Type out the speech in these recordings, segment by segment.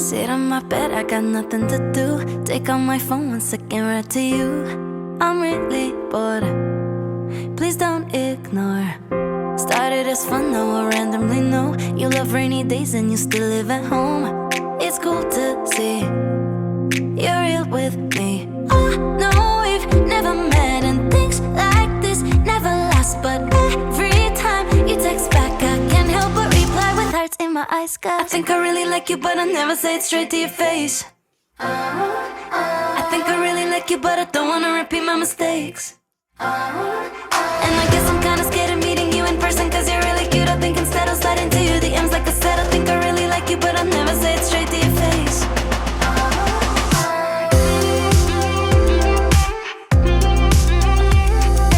Sit on my bed, I got nothing to do. Take out my phone, 1 second, right to you. I'm really bored, please don't ignore. Started as fun, now I randomly know you love rainy days and you still live at home. It's cool to see you're real with me. Oh no, we've never met and things like this never last. But every time you text back, I can't help but reply with hearts in my eyes. 'Cause I think I really like you, but I never say it straight to your face. I think I really like you, but I don't wanna repeat my mistakes. And I guess I'm kinda scared of meeting you in person, 'cause you're really cute. I think instead I'll slide into your DMs. Like I said, I think I really like you, but I never say it straight to your face.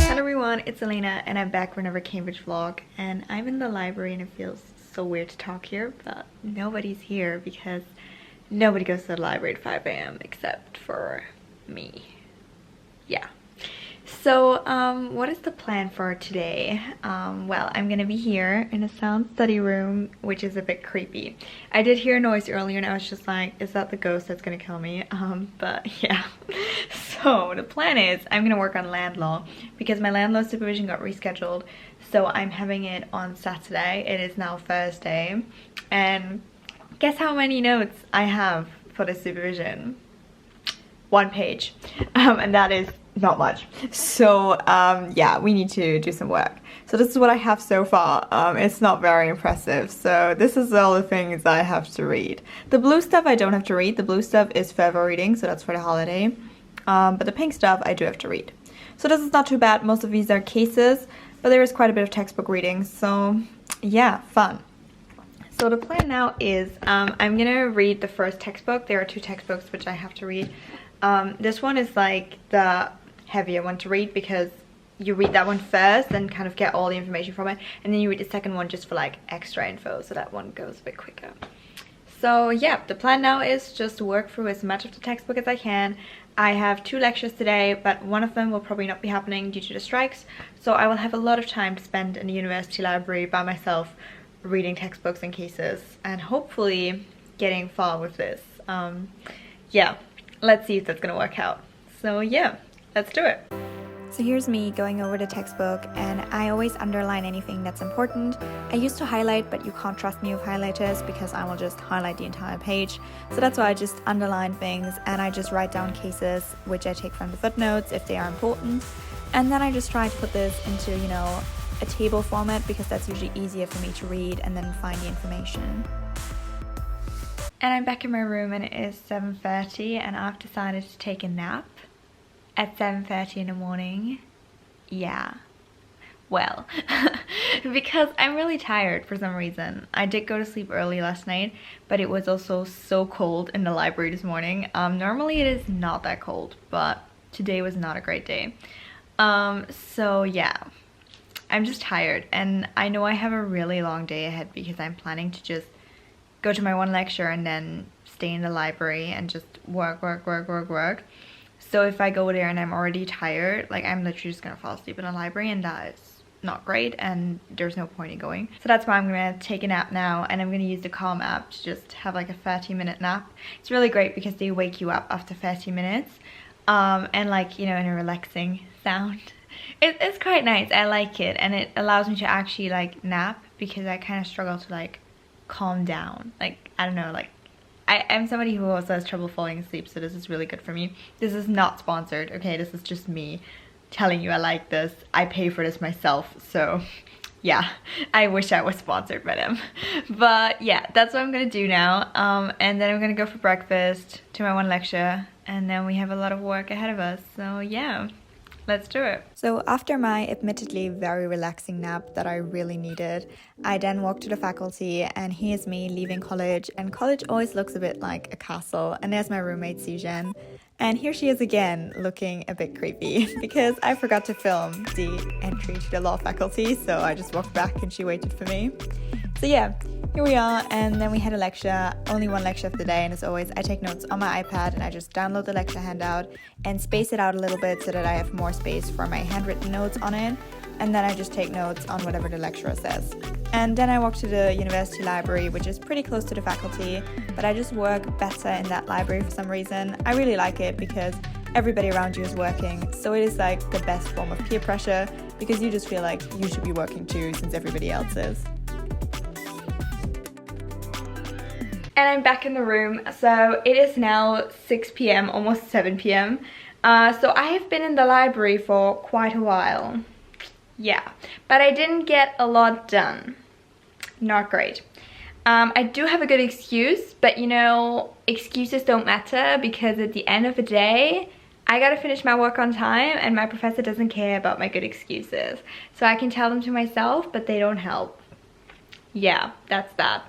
Hello everyone, it's Elena and I'm back for another Cambridge vlog, and I'm in the library and it feels so weird to talk here, but nobody's here because nobody goes to the library at 5 a.m. except for me. Yeah. So, what is the plan for today? Well, I'm gonna be here in a sound study room, which is a bit creepy. I did hear a noise earlier and I was just like, is that the ghost that's gonna kill me? But yeah. So, the plan is I'm gonna work on land law because my land law supervision got rescheduled. So I'm having it on Saturday. It is now Thursday. And guess how many notes I have for the supervision? 1 page. And that is not much. So yeah, we need to do some work. So this is what I have so far. It's not very impressive. So this is all the things I have to read. The blue stuff I don't have to read. The blue stuff is further reading, so that's for the holiday. But the pink stuff I do have to read. So this is not too bad. Most of these are cases, but there is quite a bit of textbook reading. So yeah, fun. So the plan now is I'm gonna read the first textbook. There are 2 textbooks which I have to read. This one is like the heavier one to read because you read that one first and kind of get all the information from it, and then you read the second one just for like extra info, so that one goes a bit quicker. So yeah, the plan now is just to work through as much of the textbook as I can. I have 2 lectures today, but one of them will probably not be happening due to the strikes, so I will have a lot of time to spend in the university library by myself reading textbooks and cases and hopefully getting far with this. Yeah, let's see if that's gonna work out. So yeah, let's do it. So here's me going over the textbook, and I always underline anything that's important. I used to highlight, but you can't trust me with highlighters because I will just highlight the entire page. So that's why I just underline things and I just write down cases which I take from the footnotes if they are important. And then I just try to put this into, you know, a table format because that's usually easier for me to read and then find the information. And I'm back in my room and it is 7:30 and I've decided to take a nap at 7:30 in the morning. Yeah, well, because I'm really tired for some reason. I did go to sleep early last night, but it was also so cold in the library this morning. Normally it is not that cold, but today was not a great day. So yeah, I'm just tired, and I know I have a really long day ahead because I'm planning to just go to my 1 lecture and then stay in the library and just work. So if I go there and I'm already tired, like I'm literally just gonna fall asleep in the library, and that is not great and there's no point in going. So that's why I'm gonna take a nap now, and I'm gonna use the Calm app to just have like a 30-minute nap. It's really great because they wake you up after 30 minutes and like, you know, in a relaxing sound. It's quite nice. I like it, and it allows me to actually like nap because I kind of struggle to like calm down. Like, I don't know, like I'm somebody who also has trouble falling asleep, so this is really good for me. This is not sponsored, okay? This is just me telling you I like this. I pay for this myself, so yeah, I wish I was sponsored by them. But yeah, that's what I'm gonna do now. And then I'm gonna go for breakfast, to my 1 lecture, and then we have a lot of work ahead of us. So yeah, let's do it. So after my admittedly very relaxing nap that I really needed, I then walked to the faculty, and here's me leaving college, and college always looks a bit like a castle, and there's my roommate Sujan. And here she is again, looking a bit creepy because I forgot to film the entry to the law faculty, so I just walked back and she waited for me. So yeah, here we are, and then we had a lecture, only 1 lecture of the day, and as always I take notes on my iPad and I just download the lecture handout and space it out a little bit so that I have more space for my handwritten notes on it. and then I just take notes on whatever the lecturer says. And then I walk to the university library, which is pretty close to the faculty, but I just work better in that library for some reason. I really like it because everybody around you is working, so it is like the best form of peer pressure because you just feel like you should be working too since everybody else is. And I'm back in the room, so it is now 6 p.m, almost 7 p.m. So I have been in the library for quite a while. Yeah, but I didn't get a lot done. Not great. I do have a good excuse, but you know, excuses don't matter because at the end of the day, I gotta finish my work on time and my professor doesn't care about my good excuses. So I can tell them to myself, but they don't help. Yeah, that's that.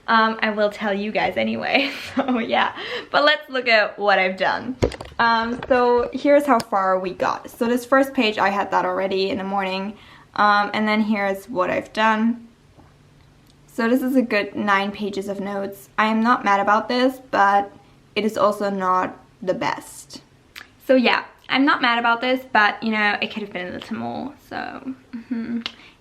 I will tell you guys anyway, so yeah. But let's look at what I've done. So here's how far we got. So this first page, I had that already in the morning. And then here's what I've done. So this is a good 9 pages of notes. I am not mad about this, but it is also not the best. So yeah, I'm not mad about this, but you know, it could have been a little more, so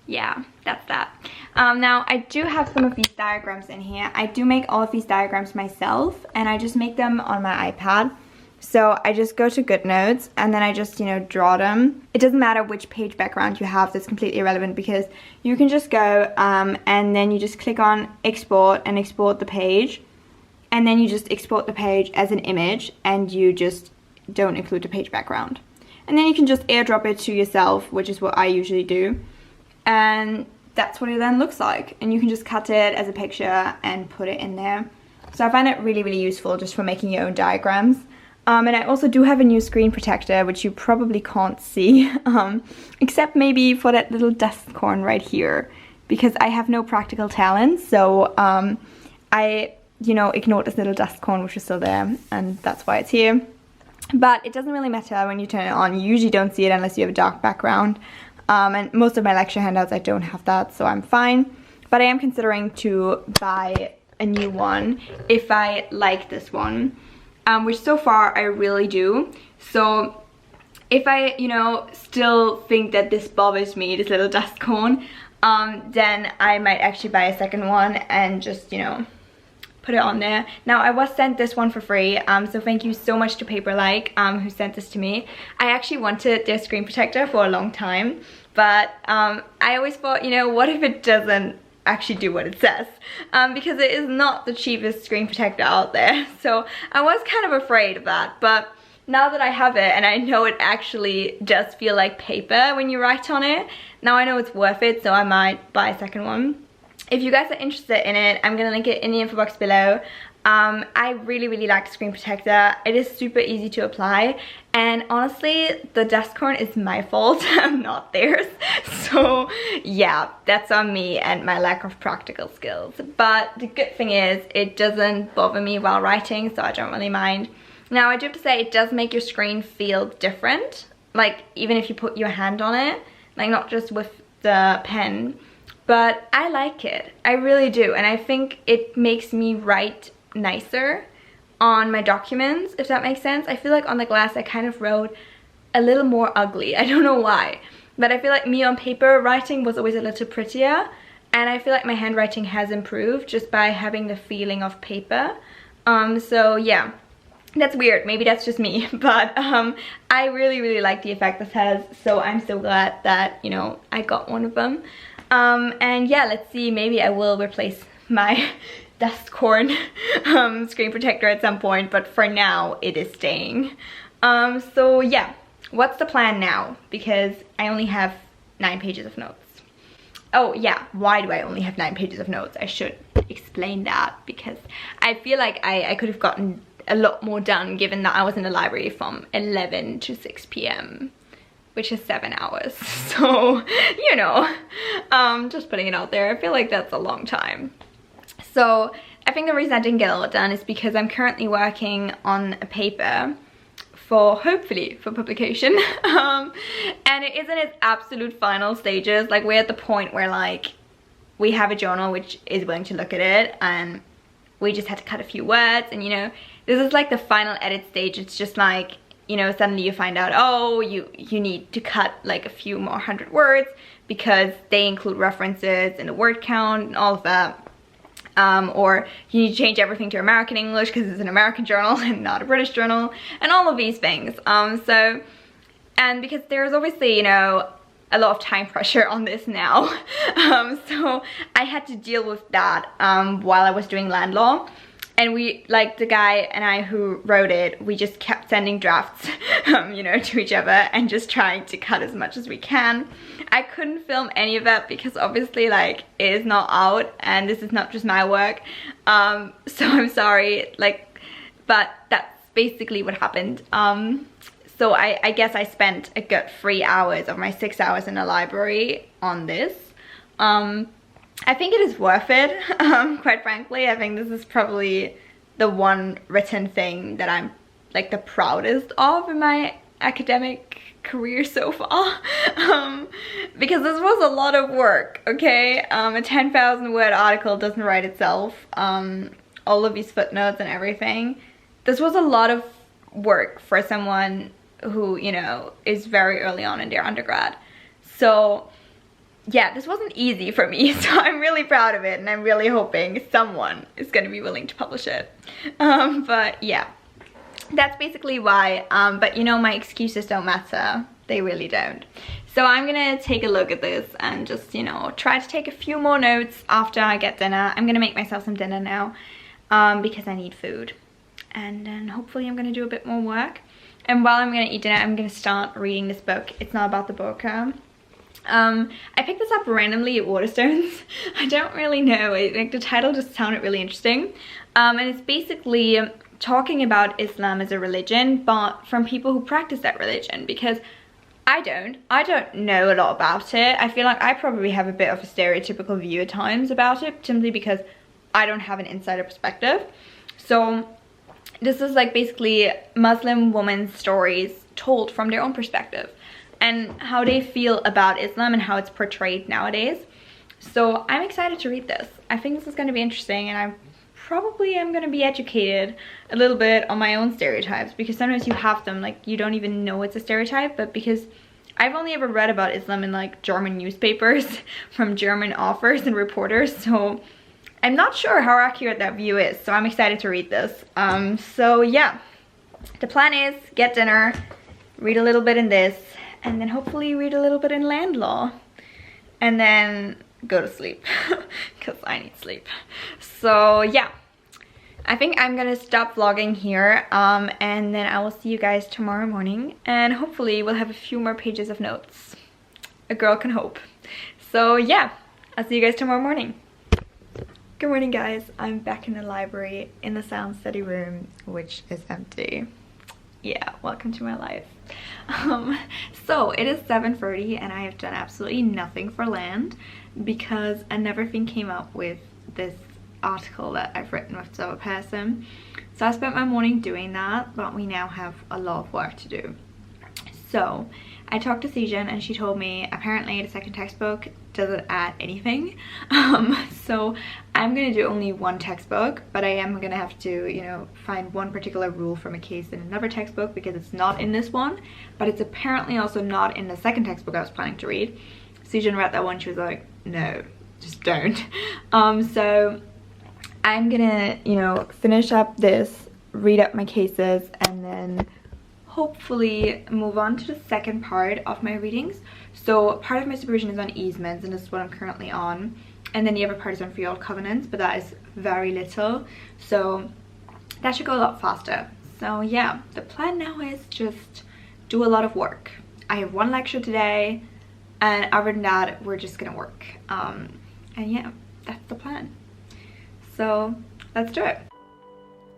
yeah, that's that. Now I do have some of these diagrams in here. I do make all of these diagrams myself and I just make them on my iPad. So I just go to GoodNotes and then I just, you know, draw them. It doesn't matter which page background you have, that's completely irrelevant because you can just go and then you just click on export and export the page. And then you just export the page as an image and you just don't include the page background. And then you can just airdrop it to yourself, which is what I usually do. And that's what it then looks like. And you can just cut it as a picture and put it in there. So I find it really, really useful just for making your own diagrams. And I also do have a new screen protector, which you probably can't see, except maybe for that little dust corn right here, because I have no practical talent. So I, you know, ignored this little dust corn, which is still there, and that's why it's here. But it doesn't really matter when you turn it on. You usually don't see it unless you have a dark background. And most of my lecture handouts, I don't have that, so I'm fine. But I am considering to buy a new one if I like this one, which so far I really do. So if I, you know, still think that this bothers me, this little dust cone, then I might actually buy a second one and just, you know, put it on there. Now I was sent this one for free, so thank you so much to Paperlike who sent this to me. I actually wanted their screen protector for a long time, but I always thought, you know, what if it doesn't actually do what it says, because it is not the cheapest screen protector out there. So I was kind of afraid of that, but now that I have it and I know it actually does feel like paper when you write on it, now I know it's worth it, so I might buy a second one. If you guys are interested in it, I'm gonna link it in the info box below. I really, really like the screen protector. It is super easy to apply, and honestly, the dust corn is my fault, not theirs. So yeah, that's on me and my lack of practical skills. But the good thing is, it doesn't bother me while writing, so I don't really mind. Now, I do have to say, it does make your screen feel different, like even if you put your hand on it, like not just with the pen. But I like it, I really do, and I think it makes me write nicer on my documents, if that makes sense. I feel like on the glass I kind of wrote a little more ugly, I don't know why, but I feel like me on paper writing was always a little prettier, and I feel like my handwriting has improved just by having the feeling of paper. So yeah, that's weird, maybe that's just me, but I really, really like the effect this has, so I'm so glad that, you know, I got one of them. And yeah, let's see, maybe I will replace my dust corn screen protector at some point, but for now it is staying. So yeah, what's the plan now? Because I only have 9 pages of notes. Oh yeah, why do I only have 9 pages of notes? I should explain that, because I feel like I could have gotten a lot more done given that I was in the library from 11 to 6 p.m. which is 7 hours. So, you know, just putting it out there, I feel like that's a long time. So I think the reason I didn't get a lot done is because I'm currently working on a paper for, hopefully, for publication. And it is in its absolute final stages. Like, we're at the point where, like, we have a journal which is willing to look at it, and we just had to cut a few words, and you know, this is like the final edit stage. It's just like, you know, suddenly you find out, oh, you need to cut like a few more hundred words because they include references in the word count and all of that. Or you need to change everything to American English because it's an American journal and not a British journal, and all of these things. And because there's obviously, you know, a lot of time pressure on this now, so I had to deal with that while I was doing land law. And we, like the guy and I who wrote it, we just kept sending drafts, you know, to each other and just trying to cut as much as we can. I couldn't film any of that because obviously, like, it is not out and this is not just my work. So I'm sorry, like, but that's basically what happened. So I guess I spent a good 3 hours of my 6 hours in the library on this. I think it is worth it, quite frankly. I think this is probably the one written thing that I'm like the proudest of in my academic career so far. Because this was a lot of work, okay? A 10,000 word article doesn't write itself. All of these footnotes and everything. This was a lot of work for someone who, you know, is very early on in their undergrad. So yeah, this wasn't easy for me, so I'm really proud of it, and I'm really hoping someone is going to be willing to publish it. But yeah, that's basically why. But you know, my excuses don't matter. They really don't. So I'm gonna take a look at this and just, you know, try to take a few more notes after I get dinner. I'm gonna make myself some dinner now because I need food, and then hopefully I'm gonna do a bit more work. And while I'm gonna eat dinner, I'm gonna start reading this book. It's not about the book. I picked this up randomly at Waterstones. I don't really know, like the title just sounded really interesting. And it's basically talking about Islam as a religion, but from people who practice that religion, because I don't know a lot about it. I feel like I probably have a bit of a stereotypical view at times about it, simply because I don't have an insider perspective. So this is like basically Muslim women's stories told from their own perspective, and how they feel about Islam and how it's portrayed nowadays. So I'm excited to read this. I think this is going to be interesting, and I probably am going to be educated a little bit on my own stereotypes, because sometimes you have them, like you don't even know it's a stereotype, but because I've only ever read about Islam in like German newspapers from German authors and reporters, so I'm not sure how accurate that view is. So I'm excited to read this. So yeah, the plan is get dinner, read a little bit in this, and then hopefully read a little bit in land law, and then go to sleep because I need sleep. So yeah, I think I'm gonna stop vlogging here, and then I will see you guys tomorrow morning, and hopefully we'll have a few more pages of notes. A girl can hope. So yeah, I'll see you guys tomorrow morning. Good morning, guys. I'm back in the library in the sound study room, which is empty. Yeah, welcome to my life. So it is 7:30 and I have done absolutely nothing for land because another thing came up with this article that I've written with the other person. So I spent my morning doing that, but we now have a lot of work to do. So I talked to Sejan and she told me apparently the second textbook doesn't add anything. So I'm gonna do only one textbook, but I am gonna have to, you know, find one particular rule from a case in another textbook because it's not in this one, but it's apparently also not in the second textbook I was planning to read. Sejan read that one, she was like, no, just don't. So I'm gonna, you know, finish up this, read up my cases, and then hopefully move on to the second part of my readings. So part of my supervision is on easements, and this is what I'm currently on, and then the other part is on freehold covenants, but that is very little, so that should go a lot faster. So yeah, the plan now is just do a lot of work. I have one lecture today, and other than that we're just gonna work, and yeah, that's the plan. So let's do it.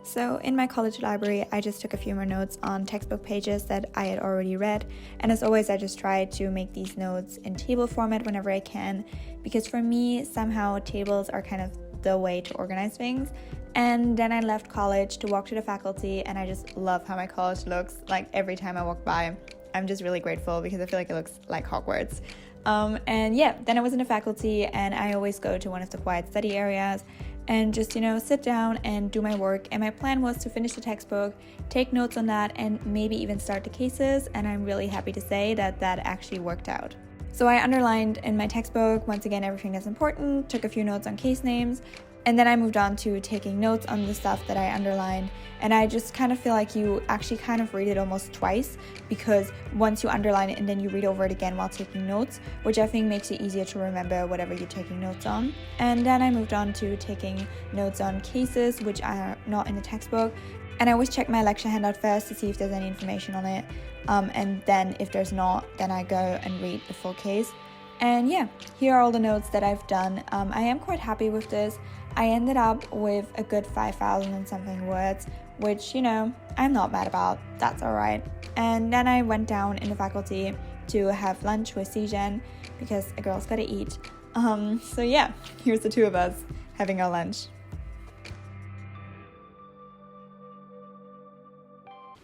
So in my college library, I just took a few more notes on textbook pages that I had already read. And as always, I just try to make these notes in table format whenever I can, because for me, somehow tables are kind of the way to organize things. And then I left college to walk to the faculty, and I just love how my college looks. Like every time I walk by, I'm just really grateful because I feel like it looks like Hogwarts. And yeah, then I was in the faculty, and I always go to one of the quiet study areas and just, you know, sit down and do my work. And my plan was to finish the textbook, take notes on that, and maybe even start the cases, and I'm really happy to say that that actually worked out. So I underlined in my textbook, once again, everything that's important, took a few notes on case names, and then I moved on to taking notes on the stuff that I underlined. And I just kind of feel like you actually kind of read it almost twice, because once you underline it and then you read over it again while taking notes, which I think makes it easier to remember whatever you're taking notes on. And then I moved on to taking notes on cases which are not in the textbook. And I always check my lecture handout first to see if there's any information on it. And then if there's not, then I go and read the full case. And yeah, here are all the notes that I've done. I am quite happy with this. I ended up with a good 5,000 and something words, which, you know, I'm not mad about. That's alright. And then I went down in the faculty to have lunch with Sijen, because a girl's gotta eat. So yeah, here's the two of us having our lunch.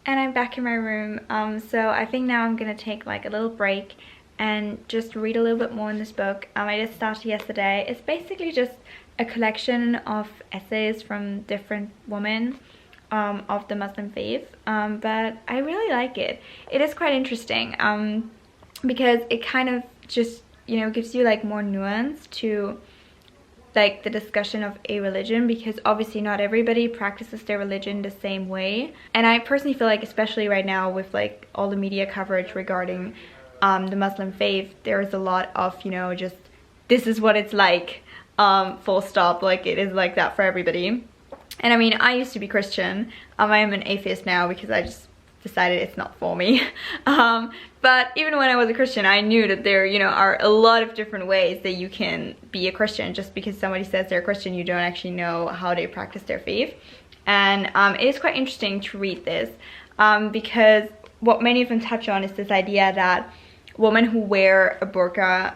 And I'm back in my room, so I think now I'm gonna take like a little break and just read a little bit more in this book. I just started yesterday. It's basically just a collection of essays from different women of the Muslim faith, but I really like it. It is quite interesting because it kind of just, you know, gives you like more nuance to like the discussion of a religion, because obviously not everybody practices their religion the same way. And I personally feel like, especially right now with like all the media coverage regarding the Muslim faith, there's a lot of, you know, just this is what it's like, full stop, like it is like that for everybody. And I mean, I used to be Christian. I am an atheist now because I just decided it's not for me. But even when I was a Christian, I knew that there, you know, are a lot of different ways that you can be a Christian. Just because somebody says they're a Christian, you don't actually know how they practice their faith. And it is quite interesting to read this because what many of them touch on is this idea that women who wear a burqa,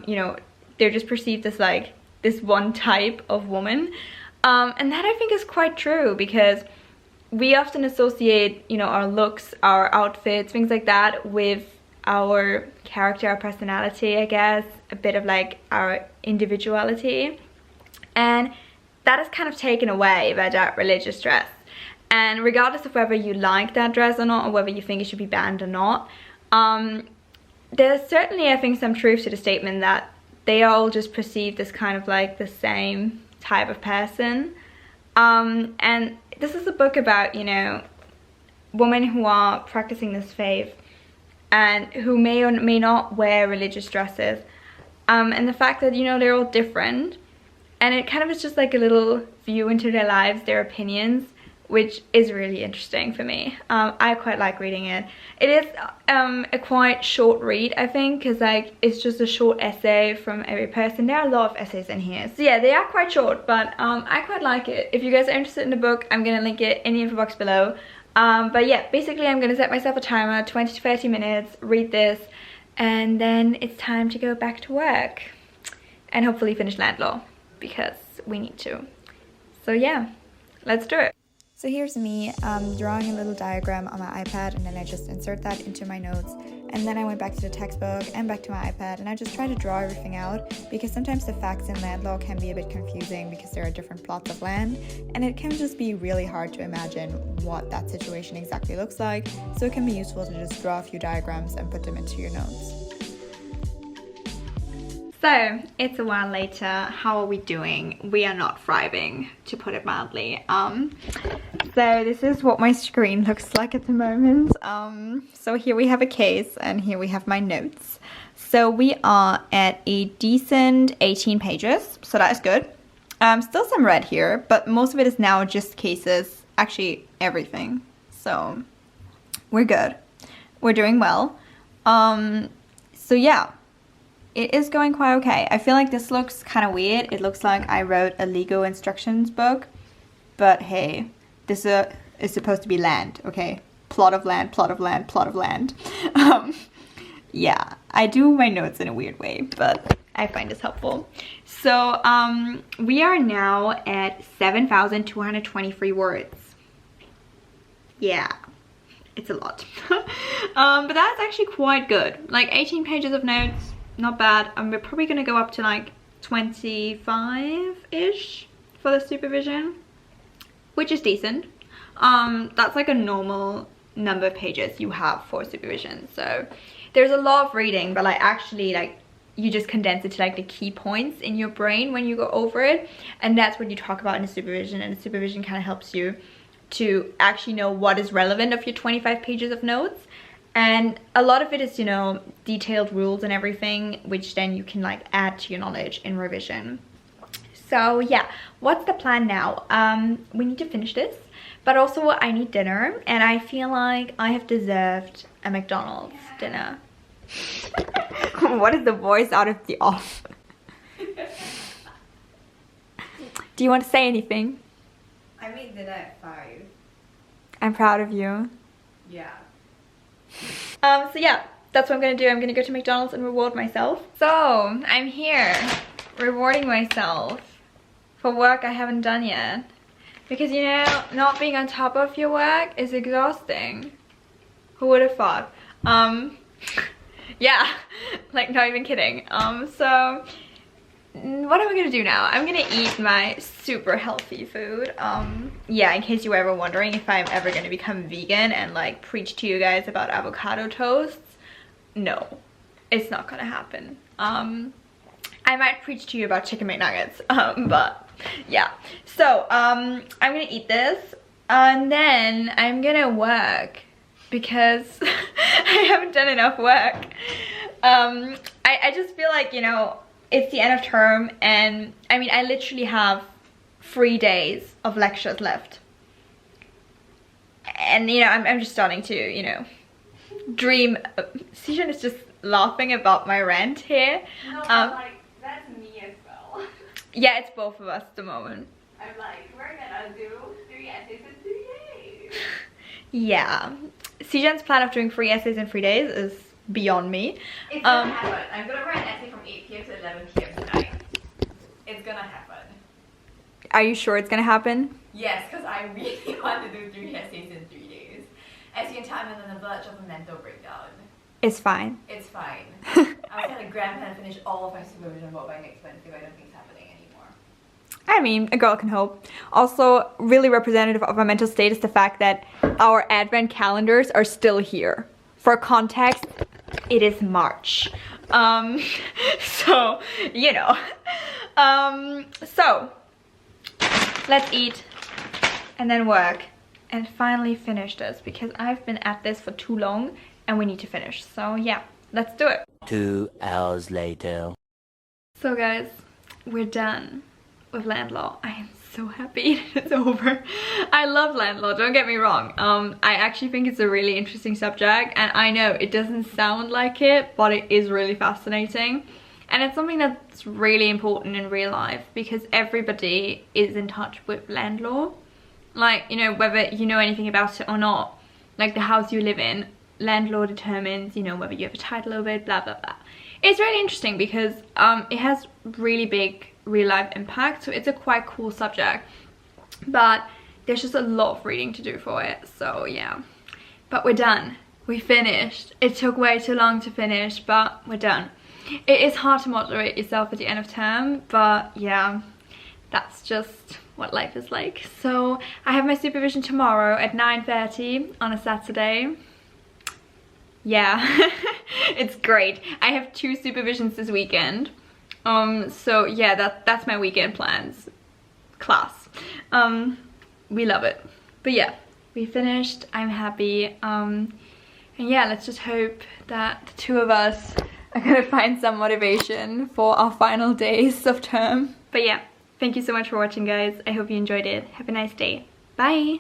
you know, they're just perceived as like this one type of woman. And that I think is quite true, because we often associate, you know, our looks, our outfits, things like that with our character, our personality, I guess, a bit of like our individuality. And that is kind of taken away by that religious dress. And regardless of whether you like that dress or not, or whether you think it should be banned or not, there's certainly, I think, some truth to the statement that they are all just perceived as kind of like the same type of person. And this is a book about, you know, women who are practicing this faith and who may or may not wear religious dresses, and the fact that, you know, they're all different, and it kind of is just like a little view into their lives, their opinions, which is really interesting for me. I quite like reading it. It is a quite short read, I think, because like it's just a short essay from every person. There are a lot of essays in here, so yeah, they are quite short, but I quite like it. If you guys are interested in the book, I'm gonna link it in the info box below. But yeah, basically I'm gonna set myself a timer, 20 to 30 minutes, read this, and then it's time to go back to work and hopefully finish land law, because we need to. So yeah, let's do it. So here's me drawing a little diagram on my iPad, and then I just insert that into my notes. And then I went back to the textbook and back to my iPad, and I just try to draw everything out, because sometimes the facts in land law can be a bit confusing because there are different plots of land, and it can just be really hard to imagine what that situation exactly looks like. So it can be useful to just draw a few diagrams and put them into your notes. So, it's a while later. How are we doing? We are not thriving, to put it mildly. So this is what my screen looks like at the moment. So here we have a case, and here we have my notes. So we are at a decent 18 pages, so that is good. Still some red here, but most of it is now just cases, actually everything. So we're good. We're doing well. So yeah. It is going quite okay. I feel like this looks kind of weird. It looks like I wrote a legal instructions book. But hey, this is supposed to be land, okay? Plot of land, plot of land, plot of land. Yeah, I do my notes in a weird way, but I find this helpful. So we are now at 7,223 words. Yeah, it's a lot. But that's actually quite good. Like 18 pages of notes. Not bad. And we're probably going to go up to like 25-ish for for the supervision, which is decent. That's like a normal number of pages you have for supervision. So there's a lot of reading, but like actually like you just condense it to like the key points in your brain when you go over it, and that's what you talk about in the supervision. And the supervision kind of helps you to actually know what is relevant of your 25 pages of notes. And a lot of it is, you know, detailed rules and everything, which then you can like add to your knowledge in revision. So yeah, what's the plan now? We need to finish this, but also I need dinner, and I feel like I have deserved a McDonald's dinner. What is the voice out of the off? Do you want to say anything? I made dinner at 5. I'm proud of you. Yeah. So yeah, that's what I'm gonna do. I'm gonna go to McDonald's and reward myself. So I'm here rewarding myself for work I haven't done yet, because you know, not being on top of your work is exhausting. Who would have thought? Yeah, like not even kidding. So what am I gonna do now? I'm gonna eat my super healthy food. Yeah, in case you were ever wondering if I'm ever gonna become vegan and like preach to you guys about avocado toasts, no, it's not gonna happen. I might preach to you about chicken McNuggets, but yeah. So I'm gonna eat this and then I'm gonna work, because I haven't done enough work. I just feel like, you know, it's the end of term, and I mean, I literally have 3 days of lectures left. And you know, I'm just starting to, you know, dream. Sijan is just laughing about my rant here. No, like, that's me as well. Yeah, it's both of us at the moment. I'm like, we're gonna do 3 essays in 3 days. Yeah. Sijan's plan of doing 3 essays in 3 days is beyond me. It's gonna happen. I'm gonna write an essay from 8 p.m. to 11 p.m. tonight. It's gonna happen. Are you sure it's gonna happen? Yes, because I really want to do 3 essays in 3 days. As you can tell, I'm on the verge of a mental breakdown. It's fine. It's fine. I was gonna grab and finish all of my supervision work by next Wednesday, but I don't think it's happening anymore. I mean, a girl can hope. Also, really representative of our mental state is the fact that our advent calendars are still here. For context, it is March. So, you know. So, let's eat and then work and finally finish this, because I've been at this for too long and we need to finish. So yeah, let's do it. 2 hours later. So guys, we're done with land law. I am so happy it's over. I love land law, don't get me wrong. I actually think it's a really interesting subject, and I know it doesn't sound like it, but it is really fascinating. And it's something that's really important in real life, because everybody is in touch with land law. Like, you know, whether you know anything about it or not, like the house you live in, land law determines, you know, whether you have a title over it, blah, blah, blah. It's really interesting because it has really big real life impact, so it's a quite cool subject. But there's just a lot of reading to do for it, so yeah. But we're done. We finished. It took way too long to finish, but we're done. It is hard to motivate yourself at the end of term, but yeah, that's just what life is like. So I have my supervision tomorrow at 9:30 on a Saturday. Yeah, it's great. I have 2 supervisions this weekend. So yeah, that's my weekend plans. Class. We love it. But yeah, we finished. I'm happy. And yeah, let's just hope that the 2 of us are gonna find some motivation for our final days of term. But yeah, thank you so much for watching, guys. I hope you enjoyed it. Have a nice day. Bye.